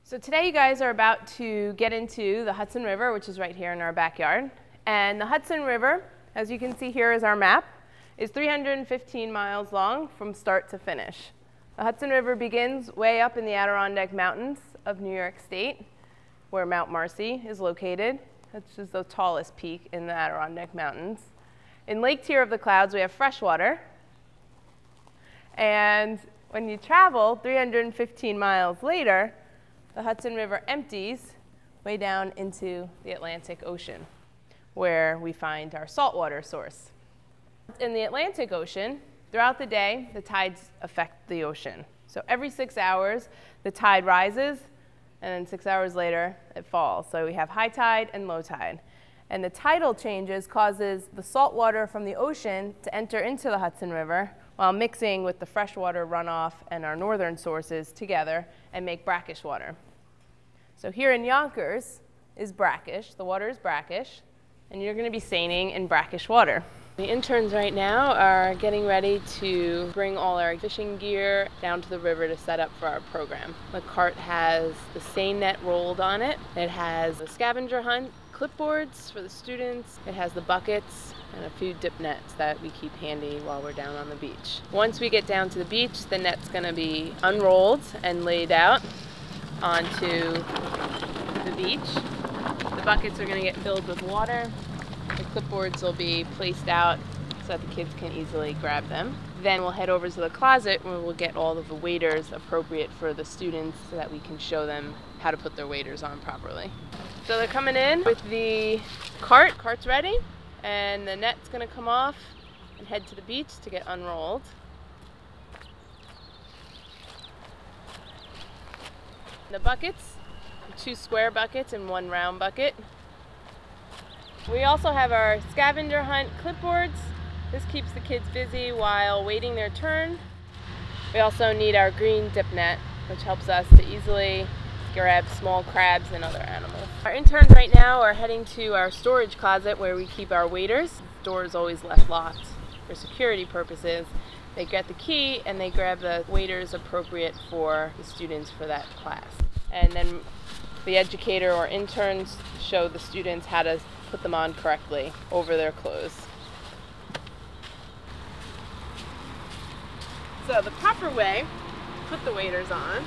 So today you guys are about to get into the Hudson River, which is right here in our backyard. And the Hudson River, as you can see here is our map, is 315 miles long from start to finish. The Hudson River begins way up in the Adirondack Mountains of New York State, where Mount Marcy is located, which is the tallest peak in the Adirondack Mountains. In Lake Tier of the Clouds, we have fresh water. And when you travel 315 miles later, the Hudson River empties way down into the Atlantic Ocean, where we find our saltwater source. In the Atlantic Ocean, throughout the day, the tides affect the ocean. So every 6 hours, the tide rises, and then 6 hours later, it falls. So we have high tide and low tide. And the tidal changes causes the salt water from the ocean to enter into the Hudson River while mixing with the freshwater runoff and our northern sources together and make brackish water. So here in Yonkers is brackish, the water is brackish, and you're going to be seining in brackish water. The interns right now are getting ready to bring all our fishing gear down to the river to set up for our program. The cart has the seine net rolled on it. It has the scavenger hunt clipboards for the students. It has the buckets and a few dip nets that we keep handy while we're down on the beach. Once we get down to the beach, the net's going to be unrolled and laid out onto the beach. The buckets are going to get filled with water. The clipboards will be placed out so that the kids can easily grab them. Then we'll head over to the closet where we'll get all of the waders appropriate for the students so that we can show them how to put their waders on properly. So they're coming in with the cart. Cart's ready, and the net's going to come off and head to the beach to get unrolled. The buckets, 2 square buckets and 1 round bucket. We also have our scavenger hunt clipboards. This keeps the kids busy while waiting their turn. We also need our green dip net, which helps us to easily grab small crabs and other animals. Our interns right now are heading to our storage closet where we keep our waders. The door is always left locked for security purposes. They get the key and they grab the waders appropriate for the students for that class. And then the educator or interns show the students how to put them on correctly over their clothes. So the proper way to put the waders on,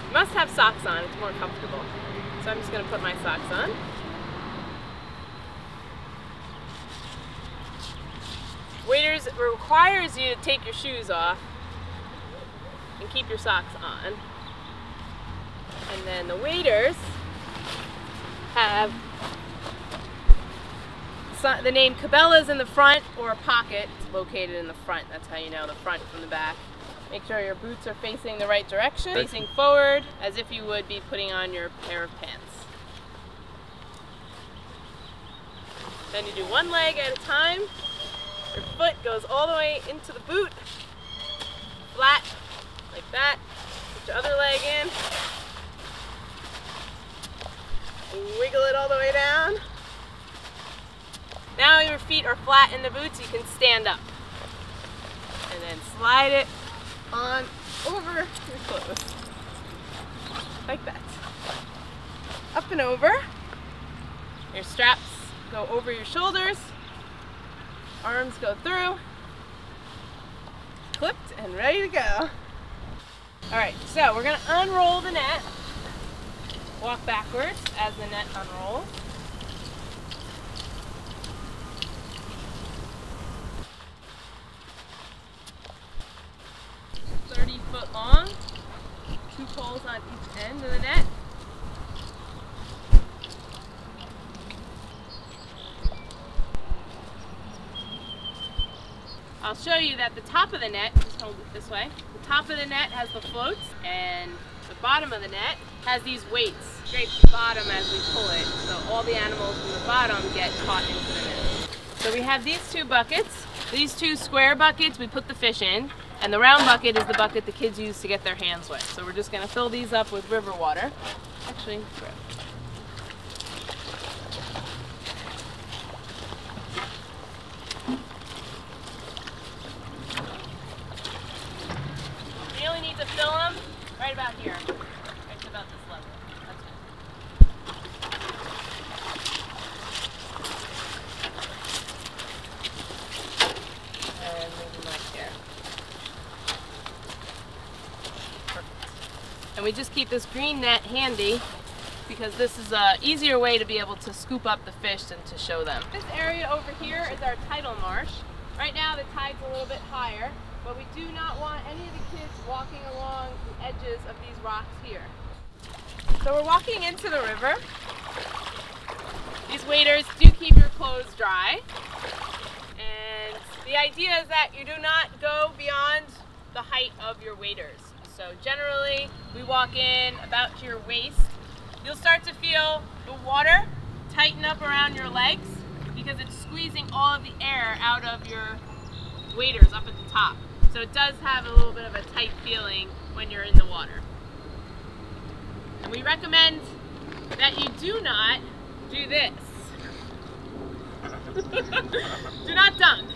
you must have socks on, it's more comfortable. So I'm just going to put my socks on. Waders requires you to take your shoes off and keep your socks on. And then the waders have the name Cabela's in the front, or a pocket. It's located in the front. That's how you know the front from the back. Make sure your boots are facing the right direction, facing forward as if you would be putting on your pair of pants. Then you do one leg at a time. Your foot goes all the way into the boot, flat, like that. Put your other leg in. Wiggle it all the way down. Now your feet are flat in the boots, you can stand up. And then slide it on over your clothes. Like that. Up and over. Your straps go over your shoulders. Arms go through. Clipped and ready to go. Alright, so we're going to unroll the net. Walk backwards as the net unrolls. It's 30 foot long, 2 poles on each end of the net. I'll show you that the top of the net, just hold it this way, the top of the net has the floats, and the bottom of the net has these weights. Scrape the bottom as we pull it, so all the animals from the bottom get caught into the net. So we have these 2 buckets. These 2 square buckets we put the fish in, and the round bucket is the bucket the kids use to get their hands wet. So we're just going to fill these up with river water. Actually, you only need to fill them right about here, right to about this level. And we just keep this green net handy because this is an easier way to be able to scoop up the fish than to show them. This area over here is our tidal marsh. Right now the tide's a little bit higher, but we do not want any of the kids walking along the edges of these rocks here. So we're walking into the river. These waders do keep your clothes dry. And the idea is that you do not go beyond the height of your waders. So generally, we walk in about to your waist. You'll start to feel the water tighten up around your legs because it's squeezing all of the air out of your waders up at the top. So it does have a little bit of a tight feeling when you're in the water. And we recommend that you do not do this. Do not dunk.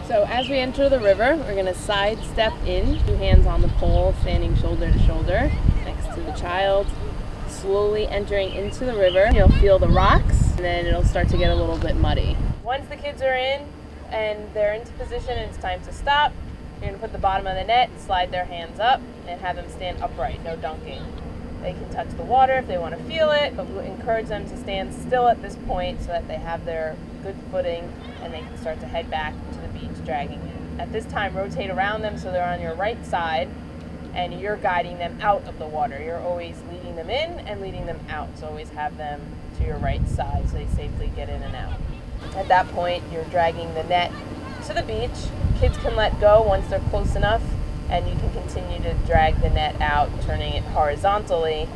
So as we enter the river, we're going to sidestep in, 2 hands on the pole, standing shoulder to shoulder next to the child. Slowly entering into the river, you'll feel the rocks, and then it'll start to get a little bit muddy. Once the kids are in and they're into position and it's time to stop, you're going to put the bottom of the net, slide their hands up, and have them stand upright, no dunking. They can touch the water if they want to feel it, but we encourage them to stand still at this point so that they have their good footing and they can start to head back to the beach dragging in. At this time, rotate around them so they're on your right side and you're guiding them out of the water. You're always leading them in and leading them out, so always have them to your right side so they safely get in and out. At that point, you're dragging the net to the beach. Kids can let go once they're close enough, and you can continue to drag the net out, turning it horizontally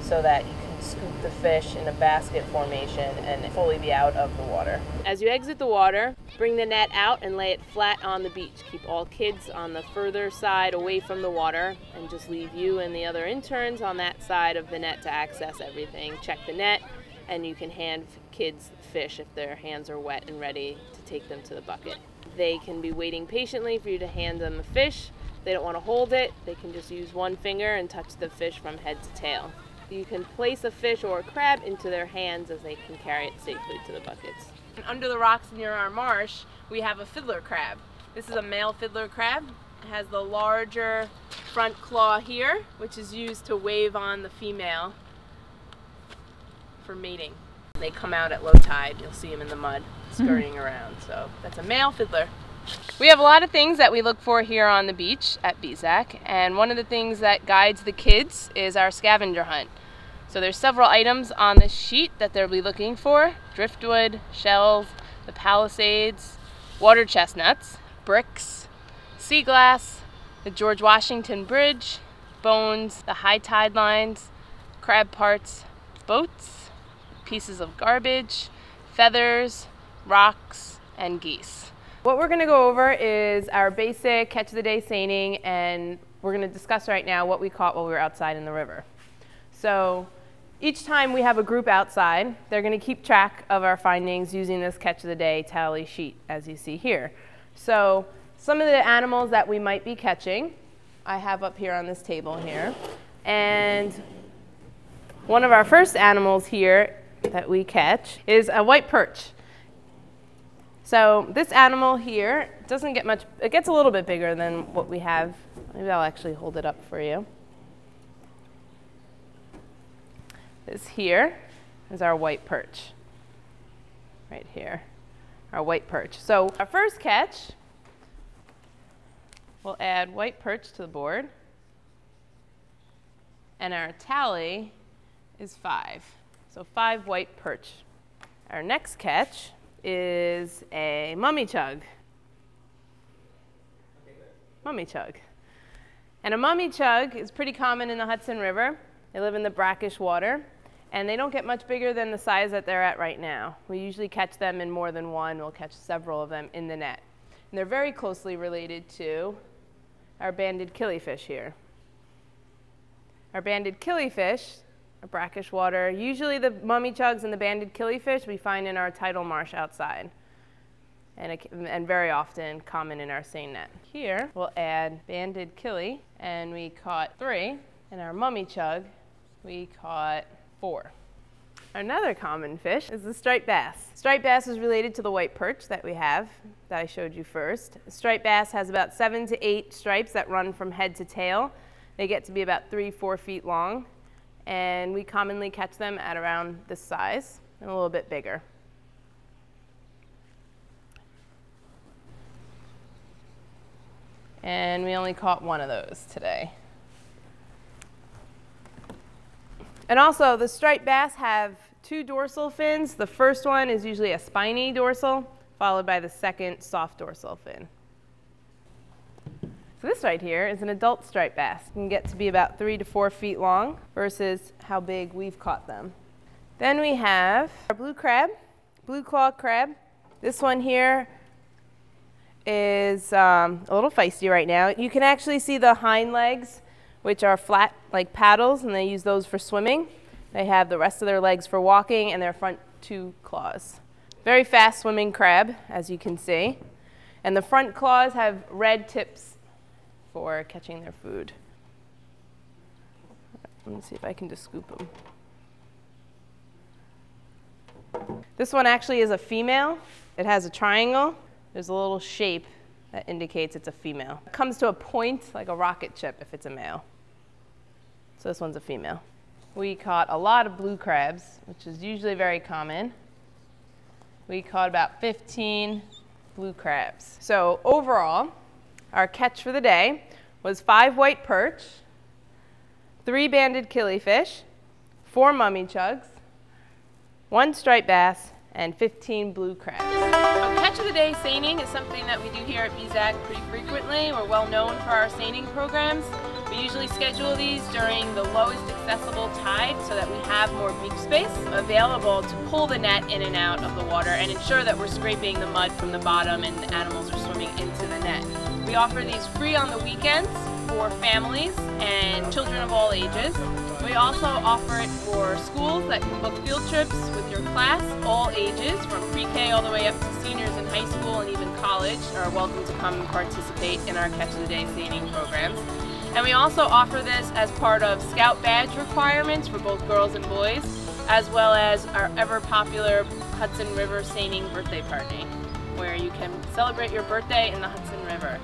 so that you can scoop the fish in a basket formation and fully be out of the water. As you exit the water, bring the net out and lay it flat on the beach. Keep all kids on the further side away from the water and just leave you and the other interns on that side of the net to access everything. Check the net and you can hand kids fish if their hands are wet and ready to take them to the bucket. They can be waiting patiently for you to hand them the fish. If they don't want to hold it, they can just use one finger and touch the fish from head to tail. You can place a fish or a crab into their hands as they can carry it safely to the buckets. And under the rocks near our marsh, we have a fiddler crab. This is a male fiddler crab. It has the larger front claw here, which is used to wave on the female for mating. They come out at low tide. You'll see them in the mud scurrying around. So that's a male fiddler. We have a lot of things that we look for here on the beach at Bezac, and one of the things that guides the kids is our scavenger hunt. So there's several items on this sheet that they'll be looking for: driftwood, shells, the palisades, water chestnuts, bricks, sea glass, the George Washington Bridge, bones, the high tide lines, crab parts, boats, pieces of garbage, feathers, rocks, and geese. What we're going to go over is our basic catch of the day seining, and we're going to discuss right now what we caught while we were outside in the river. So each time we have a group outside, they're going to keep track of our findings using this catch of the day tally sheet, as you see here. So some of the animals that we might be catching, I have up here on this table here. And one of our first animals here that we catch is a white perch. So this animal here doesn't get much, it gets a little bit bigger than what we have. Maybe I'll actually hold it up for you. This here is our white perch, right here, our white perch. So our first catch, we'll add white perch to the board, and our tally is 5. So 5 white perch. Our next catch is a mummy chug. Mummy chug. And a mummy chug is pretty common in the Hudson River. They live in the brackish water, and they don't get much bigger than the size that they're at right now. We usually catch them in more than one. We'll catch several of them in the net. And they're very closely related to our banded killifish here. Our banded killifish, brackish water. Usually the mummy chugs and the banded killifish we find in our tidal marsh outside, and very often common in our seine net. Here we'll add banded killie, and we caught 3. In our mummy chug we caught 4. Another common fish is the striped bass. Striped bass is related to the white perch that we have, that I showed you first. Striped bass has about 7 to 8 stripes that run from head to tail. They get to be about 3-4 feet long, and we commonly catch them at around this size and a little bit bigger. And we only caught one of those today. And also, the striped bass have 2 dorsal fins. The first one is usually a spiny dorsal, followed by the second soft dorsal fin. So this right here is an adult striped bass. It can get to be about 3 to 4 feet long versus how big we've caught them. Then we have our blue crab, blue claw crab. This one here is a little feisty right now. You can actually see the hind legs, which are flat like paddles, and they use those for swimming. They have the rest of their legs for walking and their front 2 claws. Very fast swimming crab, as you can see. And the front claws have red tips for catching their food. Let me see if I can just scoop them. This one actually is a female. It has a triangle. There's a little shape that indicates it's a female. It comes to a point like a rocket ship if it's a male. So this one's a female. We caught a lot of blue crabs, which is usually very common. We caught about 15 blue crabs. So overall, our catch for the day was 5 white perch, 3 banded killifish, 4 mummy chugs, 1 striped bass, and 15 blue crabs. So catch of the day seining is something that we do here at BZAC pretty frequently. We're well known for our seining programs. We usually schedule these during the lowest accessible tide so that we have more beach space available to pull the net in and out of the water and ensure that we're scraping the mud from the bottom and the animals are swimming into the net. We offer these free on the weekends for families and children of all ages. We also offer it for schools that can book field trips with your class. All ages, from pre-K all the way up to seniors in high school and even college, are welcome to come and participate in our Catch of the Day seining programs. And we also offer this as part of Scout badge requirements for both girls and boys, as well as our ever popular Hudson River Seining birthday party, where you can celebrate your birthday in the Hudson River.